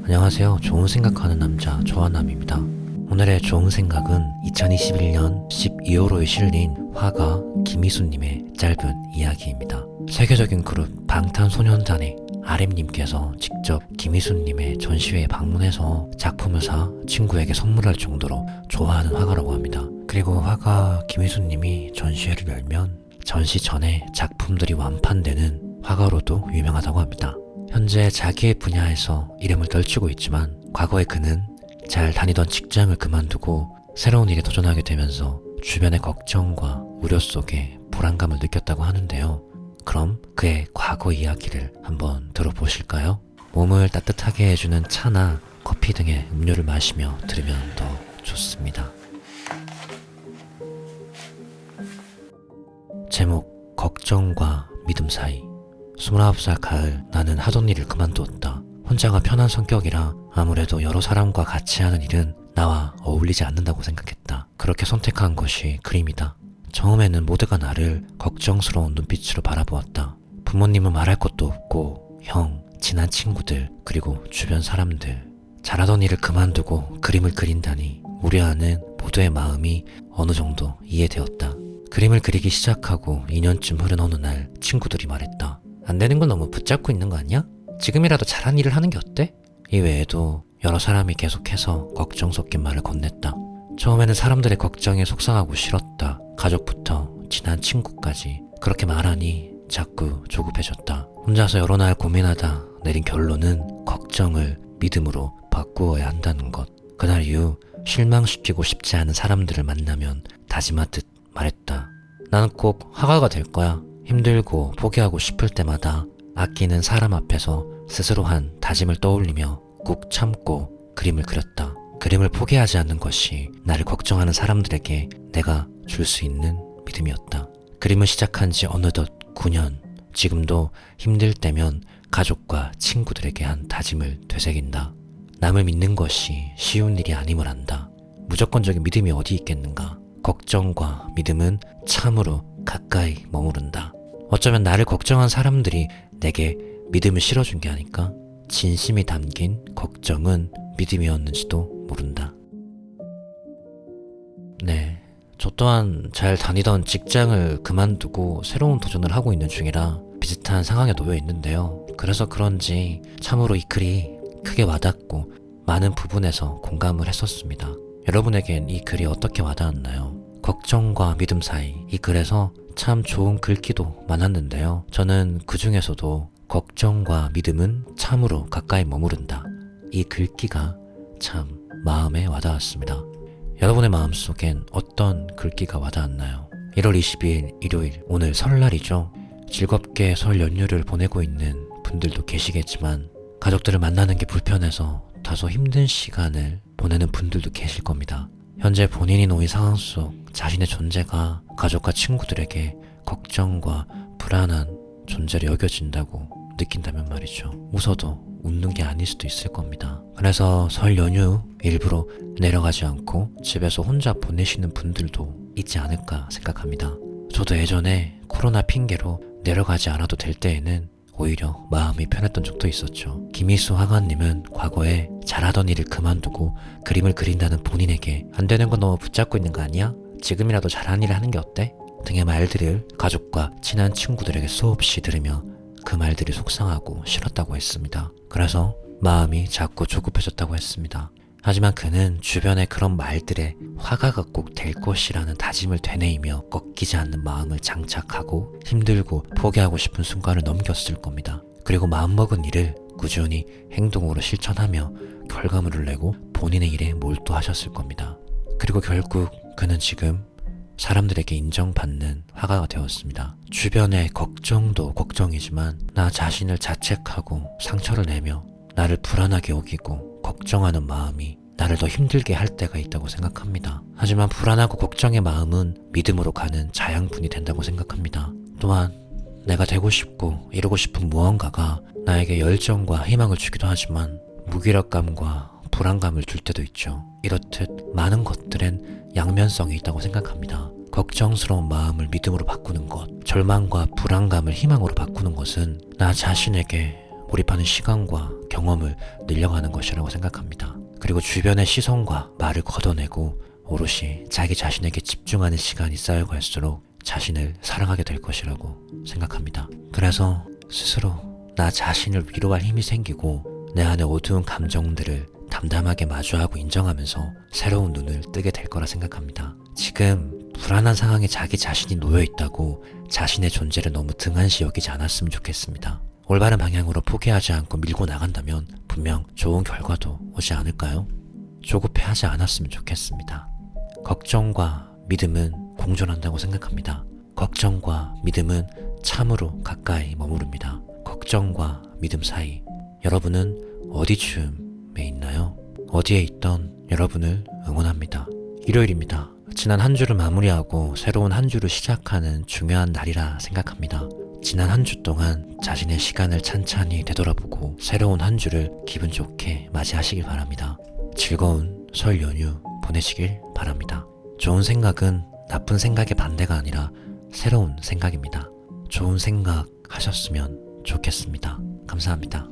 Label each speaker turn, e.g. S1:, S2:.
S1: 안녕하세요. 좋은 생각하는 남자 조아남입니다. 오늘의 좋은 생각은 2021년 12월호에 실린 화가 김희수님의 짧은 이야기입니다. 세계적인 그룹 방탄소년단의 RM님께서 직접 김희수님의 전시회에 방문해서 작품을 사 친구에게 선물할 정도로 좋아하는 화가라고 합니다. 그리고 화가 김희수님이 전시회를 열면 전시 전에 작품들이 완판되는 화가로도 유명하다고 합니다. 현재 자기의 분야에서 이름을 떨치고 있지만 과거에 그는 잘 다니던 직장을 그만두고 새로운 일에 도전하게 되면서 주변의 걱정과 우려 속에 불안감을 느꼈다고 하는데요. 그럼 그의 과거 이야기를 한번 들어보실까요? 몸을 따뜻하게 해주는 차나 커피 등의 음료를 마시며 들으면 더 좋습니다. 제목, 걱정과 믿음 사이. 29살 가을, 나는 하던 일을 그만두었다. 혼자가 편한 성격이라 아무래도 여러 사람과 같이 하는 일은 나와 어울리지 않는다고 생각했다. 그렇게 선택한 것이 그림이다. 처음에는 모두가 나를 걱정스러운 눈빛으로 바라보았다. 부모님은 말할 것도 없고 형, 친한 친구들, 그리고 주변 사람들. 잘하던 일을 그만두고 그림을 그린다니 우려하는 모두의 마음이 어느 정도 이해되었다. 그림을 그리기 시작하고 2년쯤 흐른 어느 날 친구들이 말했다. 안 되는 건 너무 붙잡고 있는 거 아니야? 지금이라도 잘한 일을 하는 게 어때? 이외에도 여러 사람이 계속해서 걱정 섞인 말을 건넸다. 처음에는 사람들의 걱정에 속상하고 싫었다. 가족부터 친한 친구까지 그렇게 말하니 자꾸 조급해졌다. 혼자서 여러 날 고민하다 내린 결론은 걱정을 믿음으로 바꾸어야 한다는 것. 그날 이후 실망시키고 싶지 않은 사람들을 만나면 다짐하듯 말했다. 나는 꼭 화가가 될 거야. 힘들고 포기하고 싶을 때마다 아끼는 사람 앞에서 스스로 한 다짐을 떠올리며 꾹 참고 그림을 그렸다. 그림을 포기하지 않는 것이 나를 걱정하는 사람들에게 내가 줄 수 있는 믿음이었다. 그림을 시작한 지 어느덧 9년. 지금도 힘들 때면 가족과 친구들에게 한 다짐을 되새긴다. 남을 믿는 것이 쉬운 일이 아님을 안다. 무조건적인 믿음이 어디 있겠는가. 걱정과 믿음은 참으로 가까이 머무른다. 어쩌면 나를 걱정한 사람들이 내게 믿음을 실어준 게 아닐까? 진심이 담긴 걱정은 믿음이었는지도 모른다. 네, 저 또한 잘 다니던 직장을 그만두고 새로운 도전을 하고 있는 중이라 비슷한 상황에 놓여 있는데요. 그래서 그런지 참으로 이 글이 크게 와닿고 많은 부분에서 공감을 했었습니다. 여러분에겐 이 글이 어떻게 와닿았나요? 걱정과 믿음 사이, 이 글에서 참 좋은 글귀도 많았는데요. 저는 그 중에서도 걱정과 믿음은 참으로 가까이 머무른다. 이 글귀가 참 마음에 와닿았습니다. 여러분의 마음속엔 어떤 글귀가 와닿았나요? 1월 22일 일요일, 오늘 설날이죠. 즐겁게 설 연휴를 보내고 있는 분들도 계시겠지만 가족들을 만나는 게 불편해서 다소 힘든 시간을 보내는 분들도 계실 겁니다. 현재 본인이 놓인 상황 속 자신의 존재가 가족과 친구들에게 걱정과 불안한 존재로 여겨진다고 느낀다면 말이죠. 웃어도 웃는 게 아닐 수도 있을 겁니다. 그래서 설 연휴 일부러 내려가지 않고 집에서 혼자 보내시는 분들도 있지 않을까 생각합니다. 저도 예전에 코로나 핑계로 내려가지 않아도 될 때에는 오히려 마음이 편했던 적도 있었죠. 김희수 화가님은 과거에 잘하던 일을 그만두고 그림을 그린다는 본인에게 안 되는 건 너무 붙잡고 있는 거 아니야? 지금이라도 잘하는 일을 하는 게 어때? 등의 말들을 가족과 친한 친구들에게 수없이 들으며 그 말들이 속상하고 싫었다고 했습니다. 그래서 마음이 자꾸 조급해졌다고 했습니다. 하지만 그는 주변의 그런 말들에 화가가 꼭 될 것이라는 다짐을 되뇌이며 꺾이지 않는 마음을 장착하고 힘들고 포기하고 싶은 순간을 넘겼을 겁니다. 그리고 마음먹은 일을 꾸준히 행동으로 실천하며 결과물을 내고 본인의 일에 몰두하셨을 겁니다. 그리고 결국 그는 지금 사람들에게 인정받는 화가가 되었습니다. 주변의 걱정도 걱정이지만 나 자신을 자책하고 상처를 내며 나를 불안하게 여기고 걱정하는 마음이 나를 더 힘들게 할 때가 있다고 생각합니다. 하지만 불안하고 걱정의 마음은 믿음으로 가는 자양분이 된다고 생각합니다. 또한 내가 되고 싶고 이루고 싶은 무언가가 나에게 열정과 희망을 주기도 하지만 무기력감과 불안감을 줄 때도 있죠. 이렇듯 많은 것들엔 양면성이 있다고 생각합니다. 걱정스러운 마음을 믿음으로 바꾸는 것, 절망과 불안감을 희망으로 바꾸는 것은 나 자신에게 몰입하는 시간과 경험을 늘려가는 것이라고 생각합니다. 그리고 주변의 시선과 말을 걷어내고 오롯이 자기 자신에게 집중하는 시간이 쌓여갈수록 자신을 사랑하게 될 것이라고 생각합니다. 그래서 스스로 나 자신을 위로할 힘이 생기고 내 안의 어두운 감정들을 담담하게 마주하고 인정하면서 새로운 눈을 뜨게 될 거라 생각합니다. 지금 불안한 상황에 자기 자신이 놓여 있다고 자신의 존재를 너무 등한시 여기지 않았으면 좋겠습니다. 올바른 방향으로 포기하지 않고 밀고 나간다면 분명 좋은 결과도 오지 않을까요? 조급해하지 않았으면 좋겠습니다. 걱정과 믿음은 공존한다고 생각합니다. 걱정과 믿음은 참으로 가까이 머무릅니다. 걱정과 믿음 사이, 여러분은 어디쯤에 있나요? 어디에 있던 여러분을 응원합니다. 일요일입니다. 지난 한 주를 마무리하고 새로운 한 주를 시작하는 중요한 날이라 생각합니다. 지난 한 주 동안 자신의 시간을 찬찬히 되돌아보고 새로운 한 주를 기분 좋게 맞이하시길 바랍니다. 즐거운 설 연휴 보내시길 바랍니다. 좋은 생각은 나쁜 생각의 반대가 아니라 새로운 생각입니다. 좋은 생각 하셨으면 좋겠습니다. 감사합니다.